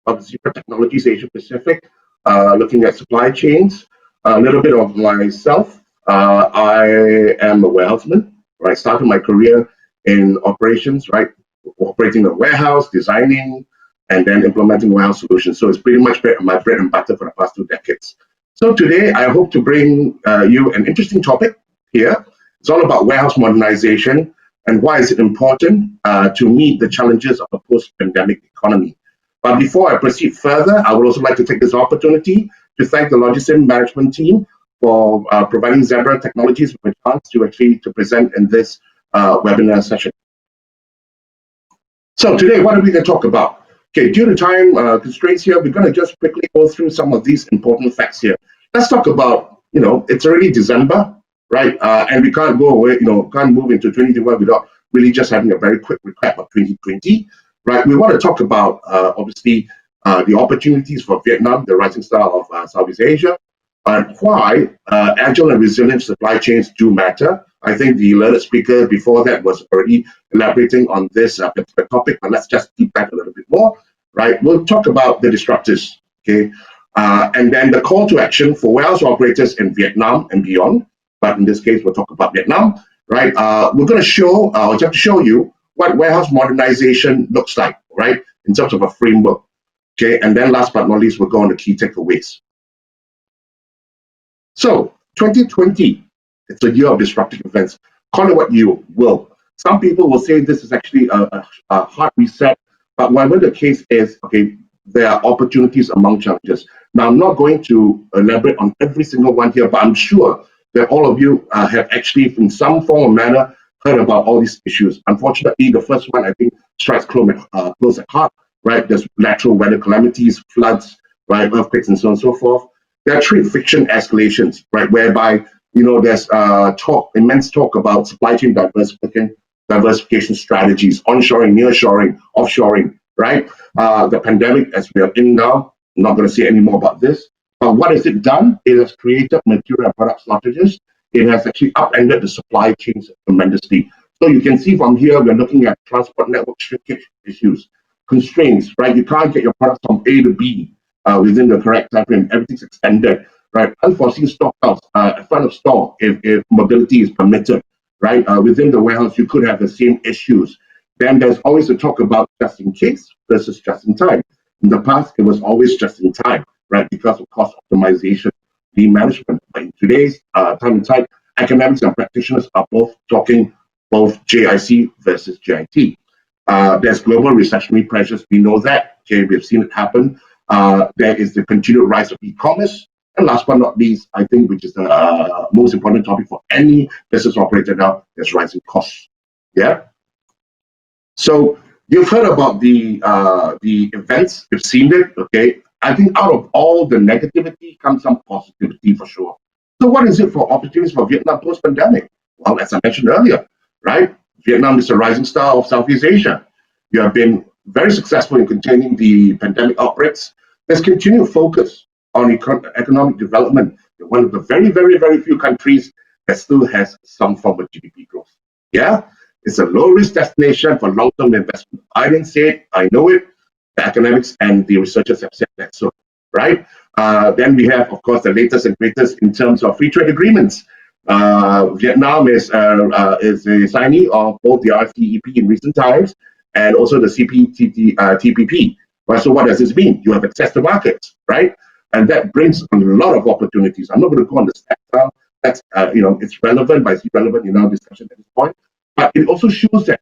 of Zebra Technologies Asia Pacific, looking at supply chains. A little bit of myself. I am a warehouseman. Right, started my career in operations. Right, operating a warehouse, designing, and then implementing warehouse solutions. So it's pretty much my bread and butter for the past 2 decades. So today I hope to bring you an interesting topic here. It's all about warehouse modernization and why is it important to meet the challenges of a post-pandemic economy. But before I proceed further, I would also like to take this opportunity to thank the LogiSYM management team for providing Zebra Technologies with a chance to present in this webinar session. So today, what are we going to talk about? Okay, due to time constraints here, we're going to just quickly go through some of these important facts here. Let's talk about, it's already December, right? And we can't go away, can't move into 2021 without really just having a very quick recap of 2020, right? We want to talk about, obviously, the opportunities for Vietnam, the rising star of Southeast Asia, and why agile and resilient supply chains do matter. I think the learned speaker before that was already elaborating on this particular topic, but let's just deep dive a little bit more, right? We'll talk about the disruptors, okay? And then the call to action for warehouse operators in Vietnam and beyond. But in this case, we'll talk about Vietnam, right? We're going to show, I'll just show you what warehouse modernization looks like, right? In terms of a framework, okay? And then last but not least, we'll go on the key takeaways. So 2020, it's a year of disruptive events. Call it what you will. Some people will say this is actually a hard reset, but whatever the case is, okay, there are opportunities among challenges. Now, I'm not going to elaborate on every single one here, but I'm sure that all of you have actually, in some form or manner, heard about all these issues. Unfortunately, the first one, I think, strikes close at heart, right? There's natural weather calamities, floods, right, earthquakes, and so on and so forth. There are trade friction escalations, right, whereby there's immense talk about supply chain diversification strategies, onshoring, nearshoring, offshoring, right? The pandemic, as we are in now, I'm not going to say any more about this. But what has it done? It has created material and product shortages. It has actually upended the supply chains tremendously. So you can see from here, we're looking at transport network shrinkage issues, constraints, right? You can't get your products from A to B within the correct time frame. Everything's extended, right? Unforeseen stockouts at front of store if mobility is permitted, right? Within the warehouse, you could have the same issues. Then there's always a talk about just in case versus just in time. In the past, it was always just in time, right? Because of cost optimization, lean management. But in today's time and tide, academics and practitioners are both talking both JIC versus JIT. There's global recessionary pressures. We know that. Okay, we've seen it happen. There is the continued rise of e-commerce. And last but not least, I think, which is the most important topic for any business operator now, is rising costs. Yeah. So you've heard about the events. You've seen it. Okay. I think out of all the negativity comes some positivity for sure. So what is it for opportunities for Vietnam post-pandemic? Well, as I mentioned earlier, right? Vietnam is a rising star of Southeast Asia. You have been very successful in containing the pandemic outbreaks. There's continued focus on economic development. You're one of the very, very, very few countries that still has some form of GDP growth. Yeah, it's a low-risk destination for long-term investment. I didn't say it, I know it. The academics and the researchers have said that so, right? Then we have, of course, the latest and greatest in terms of free trade agreements. Vietnam is a signee of both the RCEP in recent times and also the CPTPP. Right? So what does this mean? You have access to markets, right? And that brings a lot of opportunities. I'm not going to go on the stats now. That's, it's relevant, but it's irrelevant in our discussion at this point. But it also shows that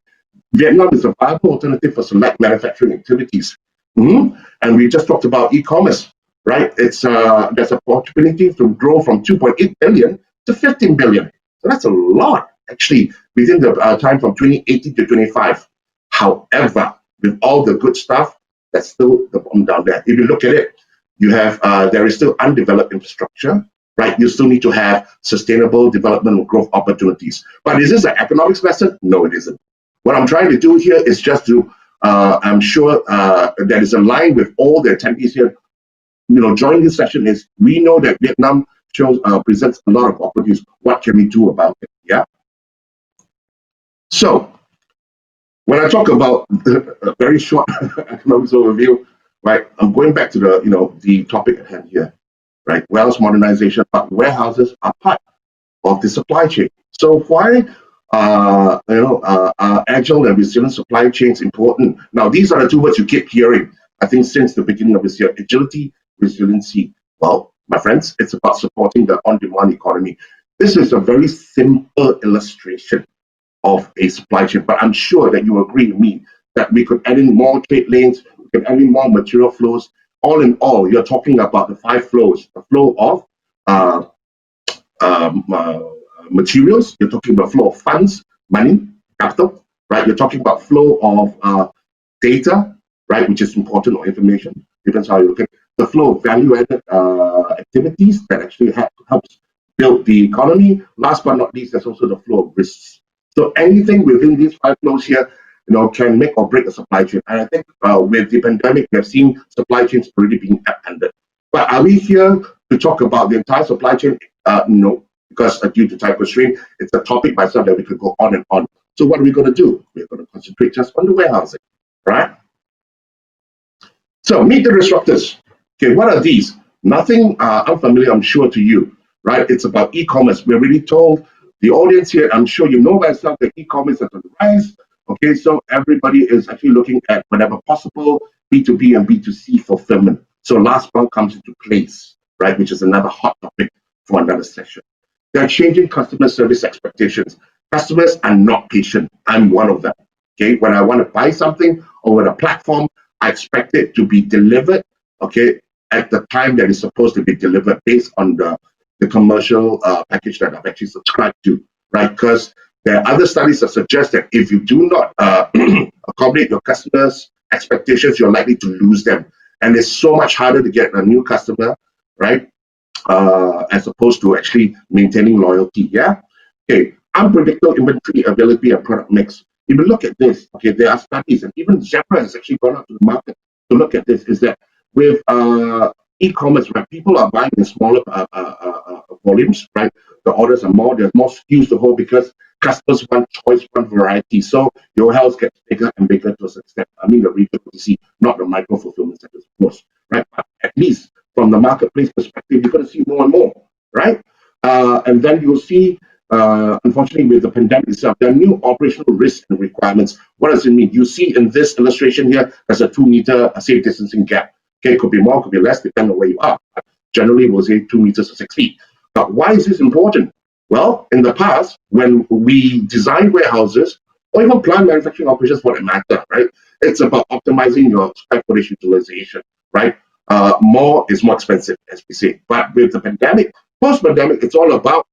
Vietnam is a viable alternative for select manufacturing activities. And we just talked about e-commerce, right? It's there's a opportunity to grow from 2.8 billion to 15 billion. So that's a lot, actually, within the time from 2018 to 25. However, with all the good stuff, that's still the bottom down there. If you look at it, you have there is still undeveloped infrastructure, right? You still need to have sustainable development and growth opportunities. But is this an economics lesson? No, it isn't. What I'm trying to do here is just to, I'm sure that is aligned with all the attendees here. Joining this session is we know that Vietnam presents a lot of opportunities. What can we do about it? Yeah. So when I talk about a very short economics overview, right? I'm going back to the topic at hand here, right? Warehouse modernization, but warehouses are part of the supply chain. So why agile and resilient supply chains important? Now, these are the two words you keep hearing, I think, since the beginning of this year: agility, resiliency. Well, my friends, it's about supporting the on-demand economy. This is a very simple illustration of a supply chain, but I'm sure that you agree with me that we could add in more trade lanes, we could add in more material flows. All in all, you're talking about the five flows: the flow of uh, um, uh, materials, you're talking about flow of funds, money, capital, right? You're talking about flow of data, right, which is important, or information, depends how you look at it. The flow of value-added activities that actually helps build the economy. Last but not least, there's also the flow of risks. So anything within these five flows here, can make or break a supply chain. And I think with the pandemic, we have seen supply chains already being upended. But are we here to talk about the entire supply chain? No, because due to time constraint, it's a topic by itself that we could go on and on. So what are we going to do? We're going to concentrate just on the warehousing, right? So meet the disruptors. Okay, what are these? Nothing unfamiliar, I'm sure, to you, right? It's about e-commerce. We're really told the audience here, I'm sure you know by yourself that e-commerce is on the rise. Okay, so everybody is actually looking at whenever possible B2B and B2C fulfillment. So last one comes into place, right? Which is another hot topic for another session. They're changing customer service expectations. Customers are not patient. I'm one of them. Okay, when I want to buy something over a platform, I expect it to be delivered, okay, at the time that it's supposed to be delivered based on the commercial package that I've actually subscribed to, right? Because there are other studies that suggest that if you do not accommodate your customers' expectations, you're likely to lose them. And it's so much harder to get a new customer, right? As opposed to actually maintaining loyalty. Yeah. Okay. Unpredictable inventory availability and product mix. If you look at this, okay, there are studies, and even Zebra has actually gone out to the market to look at this. Is that with e-commerce, right? People are buying in smaller volumes, right? The orders are more. There's more SKUs to hold because customers want choice, want variety. So your house gets bigger and bigger to a extent. I mean, the retail see, not the micro fulfillment centers, of course, right? But at least from the marketplace perspective, you're going to see more and more, right? And then you'll see, unfortunately, with the pandemic itself, there are new operational risks and requirements. What does it mean? You see in this illustration here, there's a 2-meter safe distancing gap. Okay, it could be more, could be less, depending on where you are. But generally, we'll say 2 meters or 6 feet. But why is this important? Well, in the past, when we design warehouses, or even plant manufacturing operations for that matter, right? It's about optimizing your square footage utilization, right? More is more expensive, as we say. But with the pandemic, post-pandemic, it's all about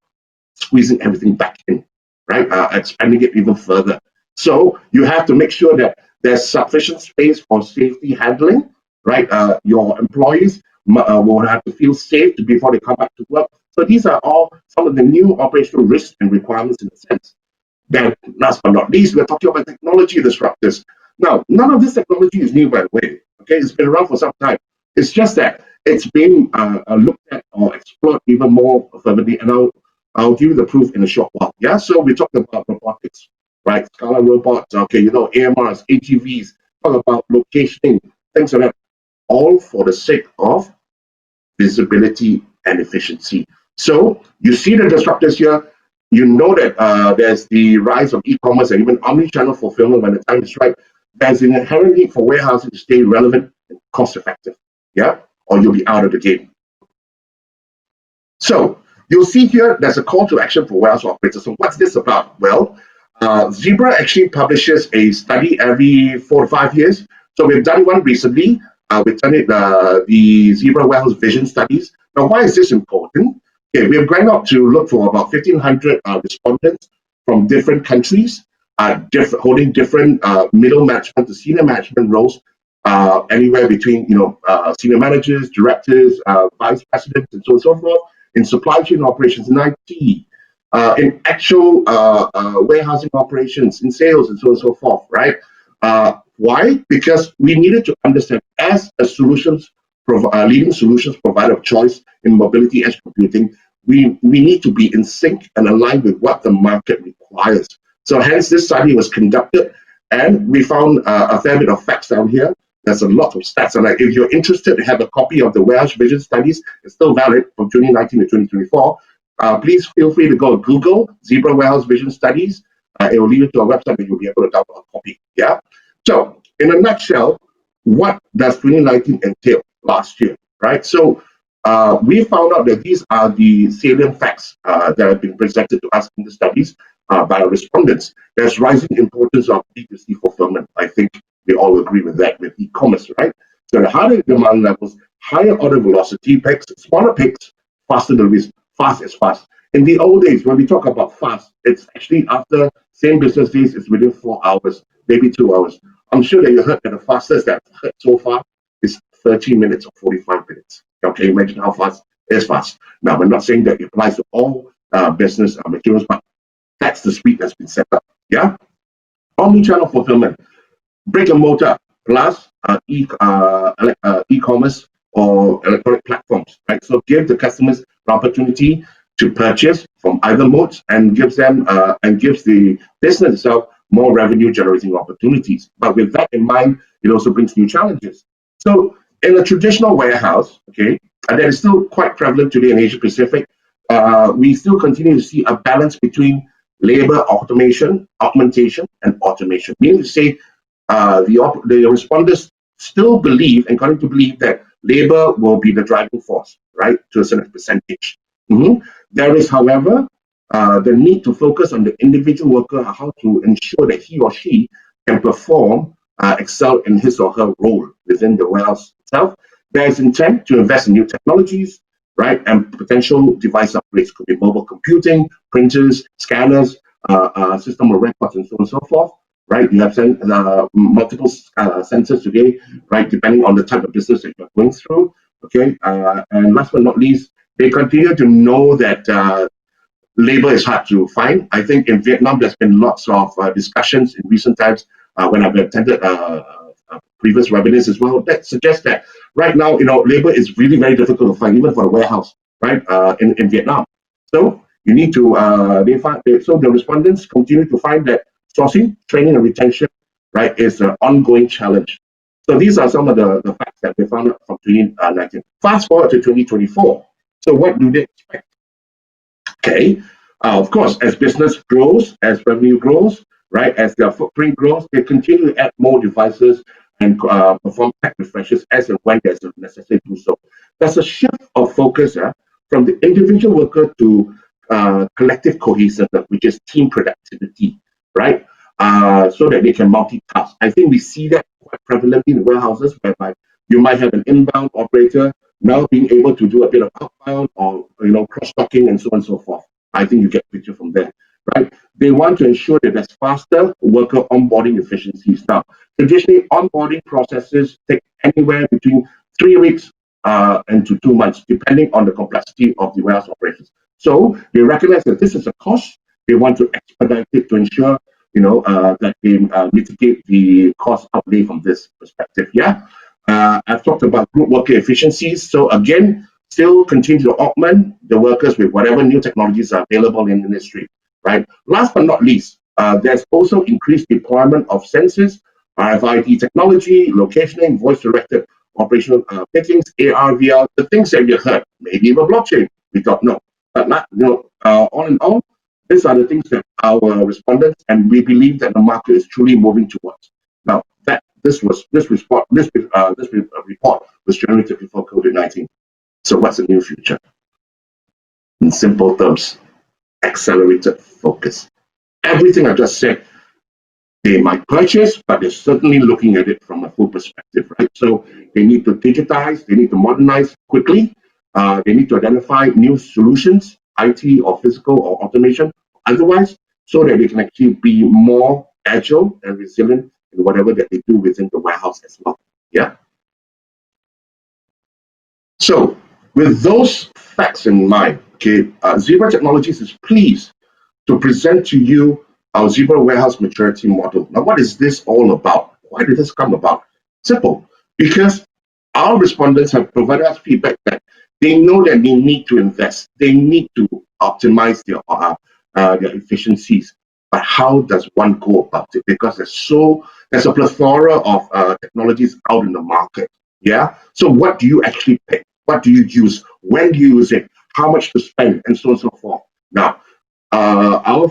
squeezing everything back in, right? Expanding it even further. So you have to make sure that there's sufficient space for safety handling, right? Your employees will have to feel safe before they come back to work. So these are all some of the new operational risks and requirements in a sense. Then, last but not least, we're talking about technology disruptors. Now, none of this technology is new, by the way. Okay, it's been around for some time. It's just that it's been looked at or explored even more fervently, and I'll give you the proof in a short while. Yeah, so we talked about robotics, right? Scala robots, okay, AMRs, AGVs, talk about locationing, things like that, all for the sake of visibility and efficiency. So you see the disruptors here. You know that there's the rise of e-commerce and even omni-channel fulfillment when the time is right. There's an inherent need for warehousing to stay relevant and cost-effective, yeah, or you'll be out of the game. So you'll see here there's a call to action for warehouse operators. So what's this about? Well, Zebra actually publishes a study every 4 to 5 years. So we've done one recently. We've done it the Zebra Warehouse Vision Studies. Now, why is this important? Okay, we have gone out to look for about 1,500 respondents from different countries, holding different middle management to senior management roles, anywhere between senior managers, directors, vice presidents, and so on and so forth, in supply chain operations, in IT, in actual warehousing operations, in sales, and so on and so forth, right? Why? Because we needed to understand, as a leading solutions provider of choice in mobility edge computing, we need to be in sync and aligned with what the market requires. So hence this study was conducted, and we found a fair bit of facts down here. There's a lot of stats. And if you're interested to have a copy of the Warehouse Vision Studies, it's still valid from 2019 to 2024. Please feel free to go to Google Zebra Warehouse Vision Studies. It will lead you to a website and you'll be able to download a copy. Yeah. So, in a nutshell, what does 2019 entail last year, right? So, we found out that these are the salient facts that have been presented to us in the studies by our respondents. There's rising importance of B2C fulfillment. I think we all agree with that, with e-commerce, right? So the higher demand levels, higher order velocity, picks, smaller picks, faster deliveries, fast is fast. In the old days, when we talk about fast, it's actually after same business days, it's within 4 hours, maybe 2 hours. I'm sure that you heard that the fastest that I've heard so far is 30 minutes or 45 minutes. Okay, imagine how fast is fast. Now, we're not saying that it applies to all business materials, but that's the speed that's been set up. Yeah. Omnichannel fulfillment, brick and mortar plus e-commerce or electronic platforms, right? So give the customers the opportunity to purchase from either modes and gives them and gives the business itself more revenue generating opportunities. But with that in mind, it also brings new challenges. So in a traditional warehouse, okay, and that is still quite prevalent today in Asia Pacific, we still continue to see a balance between labor automation, augmentation, and automation. Meaning to say, the respondents still believe and continue to believe that labor will be the driving force, right, to a certain percentage. There is, however, the need to focus on the individual worker, how to ensure that he or she can perform, excel in his or her role within the warehouse itself. There is intent to invest in new technologies, right, and potential device upgrades. Could be mobile computing, printers, scanners, system of records, and so on and so forth. Right, you have multiple sensors today, right, depending on the type of business that you're going through. Okay, and last but not least, they continue to know that labor is hard to find. I think in Vietnam, there's been lots of discussions in recent times when I've attended previous webinars as well that suggest that right now, labor is really very difficult to find, even for a warehouse, right, in Vietnam. So you need to, so the respondents continue to find that sourcing, training, and retention, right, is an ongoing challenge. So these are some of the facts that we found out from 2019. Fast forward to 2024. So what do they expect? Okay, of course, as business grows, as revenue grows, right, as their footprint grows, they continue to add more devices and perform tech refreshes as and when there's a necessity to do so. There's a shift of focus from the individual worker to collective cohesion, which is team productivity, right? So that they can multitask. I think we see that quite prevalently in warehouses, whereby you might have an inbound operator now being able to do a bit of outbound or cross-docking and so on and so forth. I think you get the picture from there, right? They want to ensure that there's faster worker onboarding efficiencies. Now, traditionally, onboarding processes take anywhere between 3 weeks and to 2 months, depending on the complexity of the warehouse operations. So they recognize that this is a cost. They want to expedite it to ensure that they mitigate the cost outlay from this perspective. Yeah, I've talked about group worker efficiencies. So again, still continue to augment the workers with whatever new technologies are available in the industry. Right. Last but not least, there's also increased deployment of sensors, RFID technology, locationing, voice-directed operational pickings, AR, VR, the things that you heard. Maybe even blockchain. We don't know. But all in all, these are the things that our respondents and we believe that the market is truly moving towards. Now, this report was generated before COVID-19. So what's the new future? In simple terms, accelerated focus. Everything I just said, they might purchase, but they're certainly looking at it from a full perspective, right? So they need to digitize, they need to modernize quickly, they need to identify new solutions, IT or physical or automation, otherwise, so that they can actually be more agile and resilient in whatever that they do within the warehouse as well. Yeah. So with those facts in mind, okay, Zebra Technologies is pleased to present to you our Zebra Warehouse Maturity Model. Now, what is this all about? Why did this come about? Simple, because our respondents have provided us feedback that they know that they need to invest, they need to optimize their efficiencies. but how does one go about it? Because there's a plethora of technologies out in the market. Yeah. So what do you actually pick? What do you use? When do you use it? How much to spend, and so on and so forth. Now, our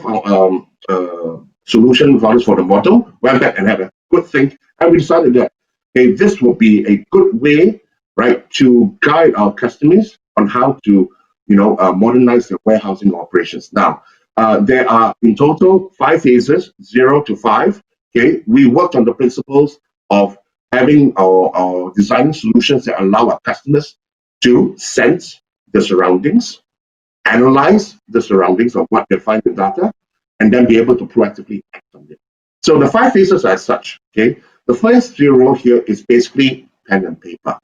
solution values for the model went back and had a good think, and we decided that this will be a good way, right, to guide our customers on how to, modernize their warehousing operations. Now, there are in total 5 phases, 0 to 5. Okay, we worked on the principles of having our designing solutions that allow our customers to sense the surroundings, analyze the surroundings of what they find in data, and then be able to proactively act on it. So the 5 phases are as such. Okay, the first 0 here is basically pen and paper.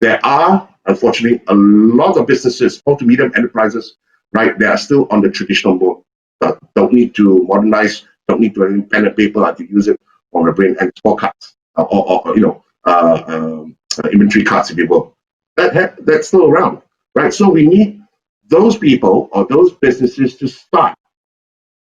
There are, unfortunately, a lot of businesses, small to medium enterprises, right, they are still on the traditional mode. Don't need to modernize, don't need to have pen and paper to use it on the brain and scorecards or inventory cards, if you will. That's still around, right? So we need those people or those businesses to start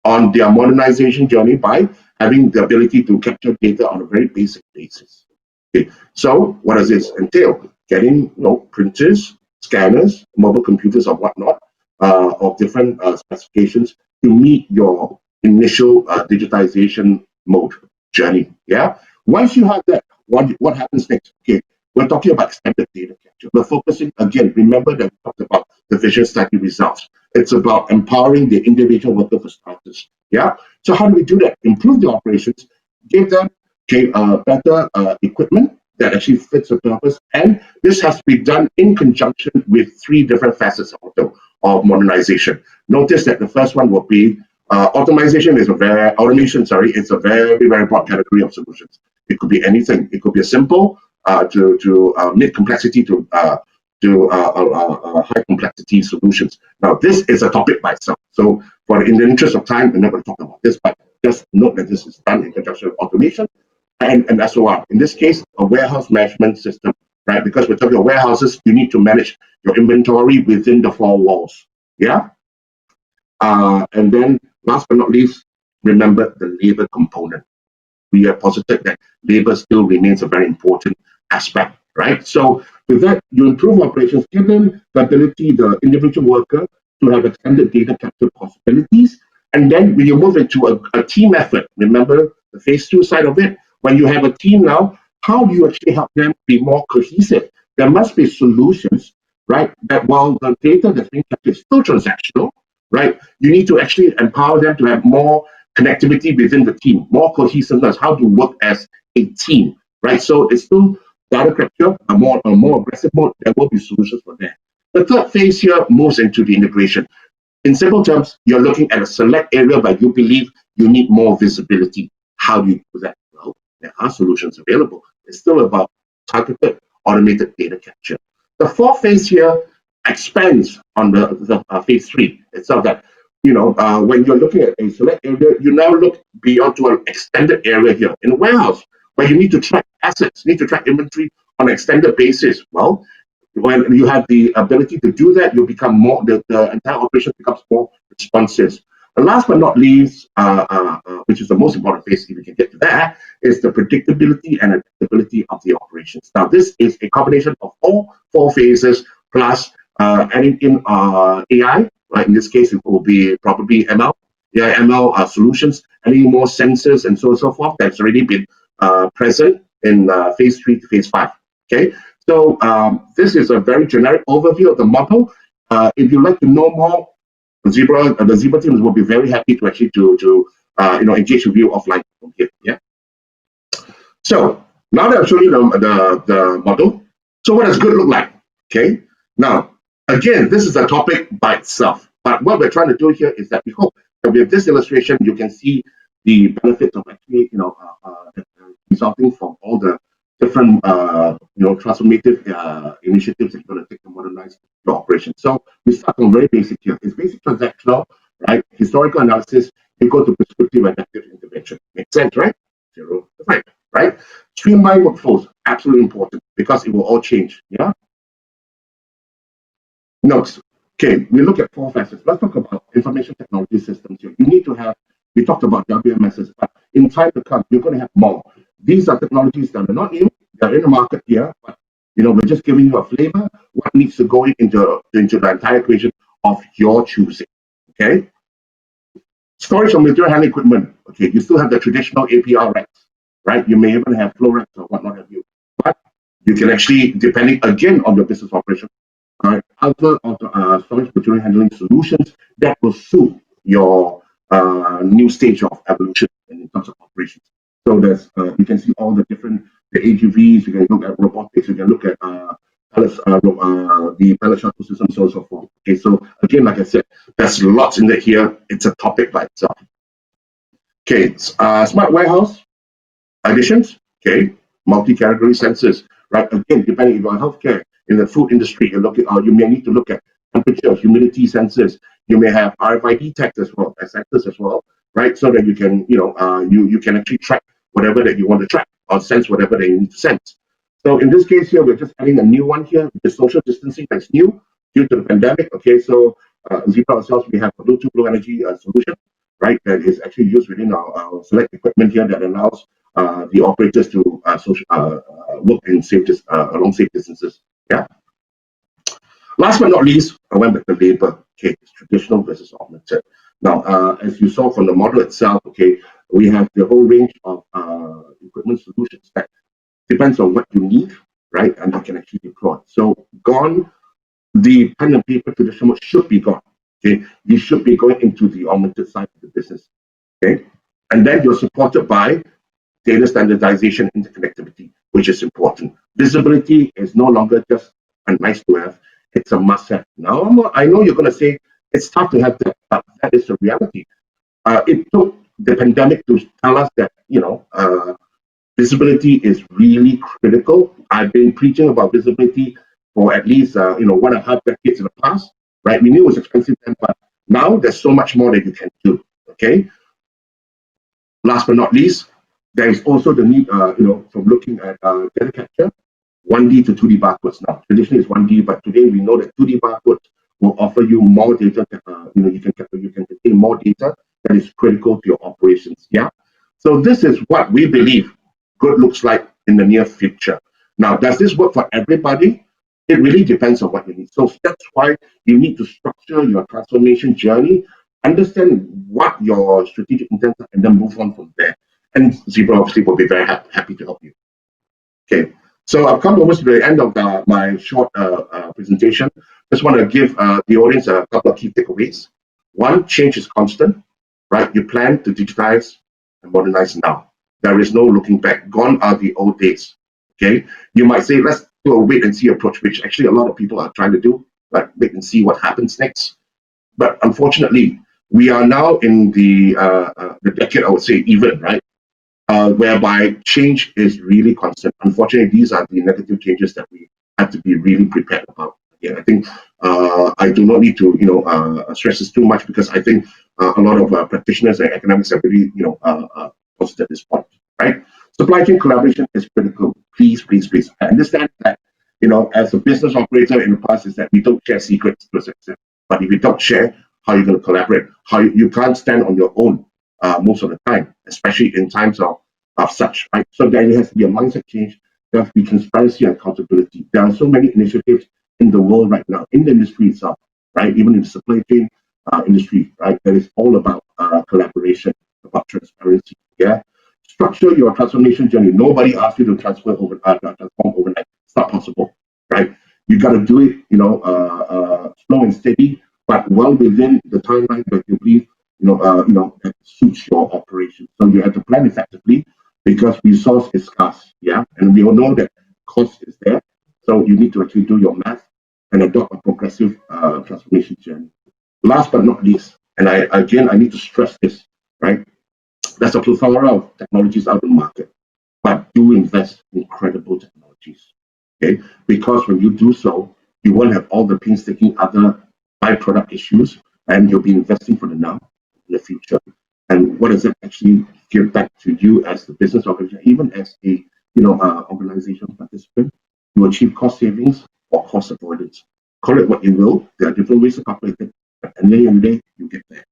on their modernization journey by having the ability to capture data on a very basic basis. Okay, so what does this entail? Getting printers, scanners, mobile computers, or whatnot of different specifications to meet your initial digitization mode journey. Yeah. Once you have that, what happens next? Okay, we're talking about extended data capture. We're focusing again. Remember that we talked about the vision study results. It's about empowering the individual worker for starters. Yeah. So how do we do that? Improve the operations, give them better equipment that actually fits the purpose, and this has to be done in conjunction with 3 different facets of modernization. Notice that the first one will be automation. It's a very, very broad category of solutions. It could be anything. It could be a simple to mid complexity to high complexity solutions. Now, this is a topic by itself. So, in the interest of time, we're not going to talk about this, but just note that this is done in conjunction with automation and so on. In this case, a warehouse management system, right? Because we're talking about warehouses, you need to manage your inventory within the 4 walls. Yeah. And then, last but not least, remember the labor component. We have posited that labor still remains a very important aspect, right? So with that, you improve operations, give them the ability, the individual worker, to have extended data capture possibilities. And then when you move into a team effort, remember the phase 2 side of it, when you have a team now, how do you actually help them be more cohesive? There must be solutions, right? That while the data that's being captured is still transactional, right? You need to actually empower them to have more connectivity within the team, more cohesiveness, how to work as a team, right? So it's still data capture, a more aggressive mode. There will be solutions for that. The third phase here moves into the integration. In simple terms, you're looking at a select area where you believe you need more visibility. How do you do that? Well, there are solutions available. It's still about targeted, automated data capture. The fourth phase here expands on the phase 3 itself. That when you're looking at a select area, you now look beyond to an extended area here in a warehouse where you need to track assets, need to track inventory on an extended basis. Well, when you have the ability to do that, you become more, the entire operation becomes more responsive. And last but not least, which is the most important phase, if we can get to that, is the predictability and adaptability of the operations. Now, this is a combination of all 4 phases plus adding in AI, right? In this case, it will be probably ML, ML solutions, adding more sensors and so on and so forth. That's already been present in phase 3 to phase 5. Okay, so this is a very generic overview of the model. If you'd like to know more, the Zebra teams will be very happy to actually to engage with you offline from here. Yeah. So now that I've shown you the model, so what does good look like? Okay. Now, again, this is a topic by itself. But what we're trying to do here is that we hope that with this illustration, you can see the benefits of actually, resulting from all the different, transformative initiatives that you're going to take to modernize your operation. So we start from very basic here. It's basic transactional, right? Historical analysis. You go to prescriptive adaptive intervention. Makes sense, right? 0 to 5, right? Streamline workflows, absolutely important because it will all change. Yeah. Notes. Okay, we look at 4 facets. Let's talk about information technology systems here. You need to have We talked about WMSs, but in time to come, you're going to have more. These are technologies that are not new; they're in the market here, but we're just giving you a flavor. What needs to go into the entire equation of your choosing? Okay. Storage of material handling equipment. Okay, you still have the traditional APR racks, right? You may even have flow racks or whatnot have you, but you can actually, depending again on your business operation, other storage material handling solutions that will suit your new stage of evolution in terms of operations. So there's you can see all the different AGVs. You can look at robotics. You can look at the pallet shuttle system, so on and so forth. Okay, so again, like I said, there's lots in there here. It's a topic by itself. Okay, smart warehouse additions. Okay, multi-category sensors. Right, again, depending on healthcare, in the food industry, you may need to look at temperature, humidity sensors. You may have RFID tags as well, as sensors as well, right? So that you can, you can actually track whatever that you want to track or sense whatever that you need to sense. So in this case here, we're just adding a new one here, the social distancing that's new due to the pandemic. Okay, so Zebra ourselves, we have a Bluetooth Low Energy solution, right, that is actually used within our select equipment here that allows the operators to work in along safe distances. Yeah. Last but not least, I went back to labor. Okay, it's traditional versus augmented. Now, as you saw from the model itself, okay, we have the whole range of equipment solutions that depends on what you need, right, and you can actually deploy. So gone, the pen and paper traditional mode should be gone. Okay, you should be going into the augmented side of the business. Okay, and then you're supported by data standardization, interconnectivity, which is important. Visibility is no longer just a nice to have, it's a must have. Now, I know you're going to say it's tough to have that, but that is the reality. It took the pandemic to tell us that, visibility is really critical. I've been preaching about visibility for at least, 1.5 decades in the past, right? We knew it was expensive then, but now there's so much more that you can do, okay? Last but not least, there is also the need, from looking at data capture, 1D to 2D barcodes now. Traditionally, it's 1D, but today we know that 2D barcodes will offer you more data. You can contain more data that is critical to your operations. Yeah. So this is what we believe good looks like in the near future. Now, does this work for everybody? It really depends on what you need. So that's why you need to structure your transformation journey, understand what your strategic intent is, and then move on from there. And Zebra obviously will be very happy to help you. Okay, so I've come almost to the end of my short presentation. Just want to give the audience a couple of key takeaways. One, change is constant, right? You plan to digitize and modernize now. There is no looking back. Gone are the old days. Okay, you might say, let's do a wait and see approach, which actually a lot of people are trying to do, like wait and see what happens next. But unfortunately, we are now in the decade, I would say, even, right? Whereby change is really constant. Unfortunately, these are the negative changes that we have to be really prepared about. Again, I think I do not need to, stress this too much because I think a lot of practitioners and academics have really, posted at this point, right? Supply chain collaboration is critical. Please, please, please. I understand that, as a business operator in the past, is that we don't share secrets to a extent. But if you don't share, how are you going to collaborate? How you can't stand on your own most of the time, especially in times of such, right? So there has to be a mindset change. There has to be transparency and accountability. There are so many initiatives in the world right now, in the industry itself, right? Even in the supply chain industry, right? That is all about collaboration, about transparency. Yeah. Structure your transformation journey. Nobody asks you to transform overnight. It's not possible, right? You got to do it, slow and steady, but well within the timeline that you believe, that suits your operation. So you have to plan effectively because resource is scarce, yeah, and we all know that cost is there. So you need to actually do your math and adopt a progressive transformation journey. Last but not least, and I need to stress this, right? There's a plethora of technologies out in the market, but do invest in credible technologies, okay? Because when you do so, you won't have all the painstaking other byproduct issues, and you'll be investing for the now, in the future. And what does it actually give back to you as the business organization, even as a organization participant? You achieve cost savings or cost avoidance. Call it what you will. There are different ways to calculate it, but at the end of the day, you get there.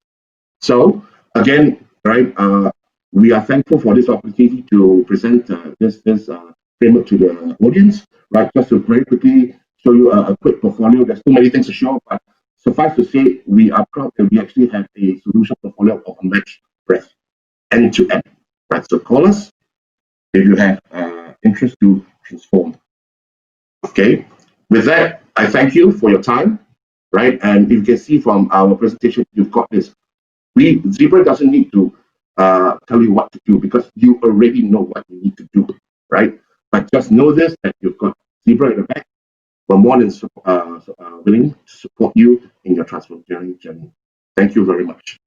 So again, right? We are thankful for this opportunity to present this framework to the audience, right? Just to very quickly show you a quick portfolio. There's too many things to show, but suffice to say, we are proud that we actually have a solution portfolio of unmatched breadth, end to end, right? So call us if you have interest to transform. Okay. With that, I thank you for your time, right? And you can see from our presentation, you've got this. Zebra doesn't need to tell you what to do because you already know what you need to do, right? But just know this, that you've got Zebra in the back. We're more than willing to support you in your transformation journey. Thank you very much.